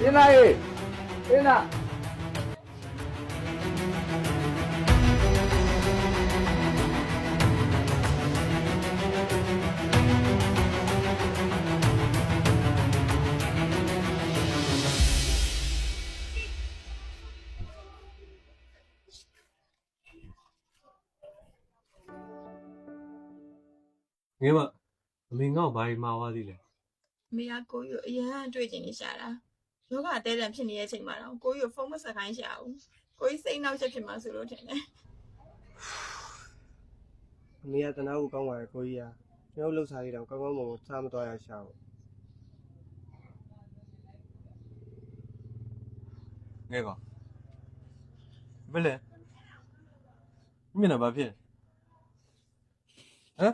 天哪耶，天哪！ငယ်မအမေငေါ့ဘာမှမှားသွားသေးလဲ အမေကကိုကြီးကိုအရင်ကတွေ့ကျင်နေရှာတာယောဂအသေးတန်ဖြစ်နေတဲ့အချိန်မှာတော့ကိုကြီးကိုဖုန်းမဆက်ခိုင်းရှာဘူးကိုကြီးစိတ်နှောက်ချက်ဖြစ်မှာဆိုလို့ထင်တယ် အမေကတနာကိုကောင်းပါရဲ့ကိုကြီးကကျွန်တော်လှုပ်ရှားလေးတော့ကောင်းကောင်းမွန်မွန်စားမသွားရရှာဘူး ငယ်ကောင်ဘယ်လဲမျက်နှာဘာဖြစ်ဟမ်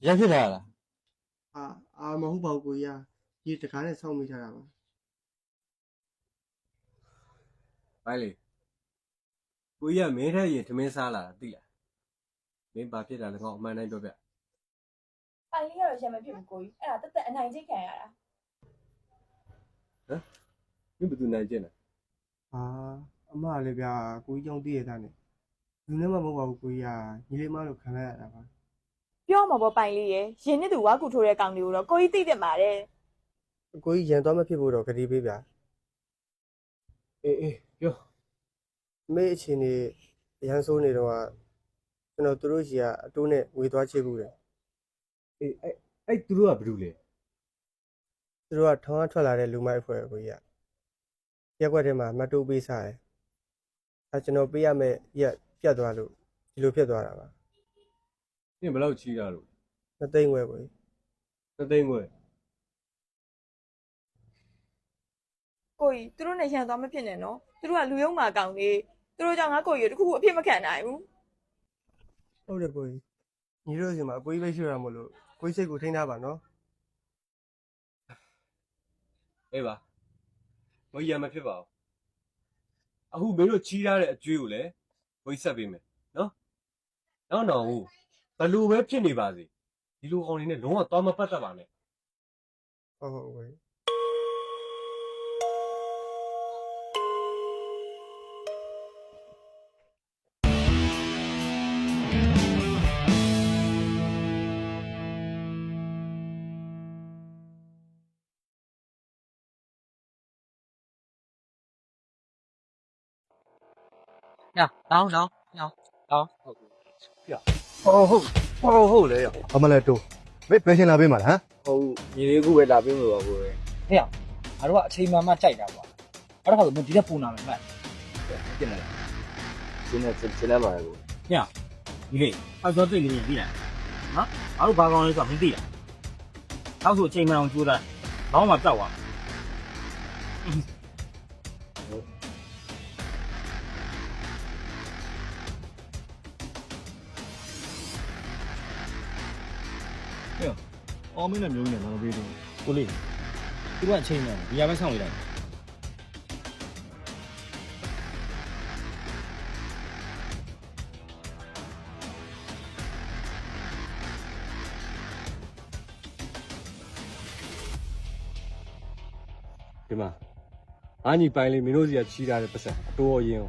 ရဖြစ်လာလား အာမဟုတ်ပါဘူးကိုကြီးကဒီတကားနဲ့ဆောင်းမိထားတာပါ ဘိုင်လေကိုကြီးကမင်းထဲရင်ထမင်းစားလာတာသိလားမင်းဘာဖြစ်တာလဲကောင်အမှန်တိုင်းပြောပြ ပိုင်လေးကတော့ရံမဖြစ်ဘူးကိုကြီးအဲ့ဒါတက်တက်အနိုင်ကျင့်ခံရတာ မင်းဘယ်သူနိုင်ကျင်လဲ အမလည်းဗျာကိုကြီးကြောင့်တည်ရတာနဲ့လူနဲ့မှမဟုတ်ပါဘူးကိုကြီးကညီလေးမလို့ခံလိုက်ရတာပါ ပြောမှာပေါ့ပိုင်လေးရယ်ရင်းနှစ်သူဝါကူထိုးတဲ့ကောင်တွေကိုတော့ကိုကြီးသိတယ်မှာတဲ့ ကိုကြီးရန်သွားမဖြစ်ဖို့တော့ကတိပေးဗျာ အေးပြော အမေအချင်းနေရန်ဆိုးနေတော့ကျွန်တော်တို့ရှိကအတိုးနဲ့ဝေသွားချေဘူးတယ် အေးအဲ့သူတို့ကဘယ်သူလဲ သူတို့ကထောင်ကထွက်လာတဲ့လူမိုက်အဖွဲ့ကိုကြီးကရက်ွက်ထဲမှာမတ်တိုးပေးစားတယ်ကျွန်တော်ပေးရမယ့်ရက်ပြတ်သွားလို့ဒီလိုဖြစ်သွားတာပါ နင်ဘယ်လောက်ချီးတာလို့ မသိမ့်ဝဲကိုကြီး သသိန်းခွဲ ကိုကြီးသူတို့နဲ့ရန်သွားမဖြစ်နဲ့နော်သူတို့ကလူယုံမာကောင်တွေသူတို့ကြောင့်ငါကိုကြီးကိုတခုခုအဖြစ်မခံနိုင်ဘူး ဟုတ်တယ်ကိုကြီးညီတို့စီမှာအကိုကြီးပဲရှိရမှာလို့ကိုကြီးစိတ်ကိုထိန်းထားပါနော် အေးပါမကြီးရမဖြစ်ပါဘူးအခုမင်းတို့ချီးထားတဲ့အကျွေးကိုလည်းကိုကြီးဆက်ပေးမယ်နော်နောက်ဘယ်လိုပဲဖြစ်နေပါစေဒီလိုအောင်နေနဲ့လုံးဝသွားမပတ်သက်ပါနဲ့ ဟုတ်ကိုကြီး 呀，လောင်းဟုတ်လေရော အမလဲတိုးဘယ်ဘယ်ရှင်လာပေးမှာလားဟမ် ဟုတ်ညီလေးခုပဲလာပေးမှာပါကိုယ် ဟဲ့ငါတို့ကအချိန်မှမှကြိုက်တာကွာအဲ့ဒါကလည်းဒီတက်ပုံနာမယ်မှတ် ပြင်လာရှင်းနေရှင်းနေပါလေကို ဒီလေအောက်တော့တွေ့နေပြီလားနော်ငါတို့ဘာကောင်းလဲဆိုတော့မသိလားနောက်ဆိုအချိန်မှအောင်ကြိုးတာဘောင်းမှတောက်သွားအော်မင်းနဲ့မျိုးနဲ့ငါမပေးဘူး ကိုလေးသူကအချိန်မှဒီရပဲဆောင်းလိုက်ဒီမှာအားညီပိုင်လေးမင်းတို့စီကချီးထားတဲ့ပတ်စံအတိုးအရင်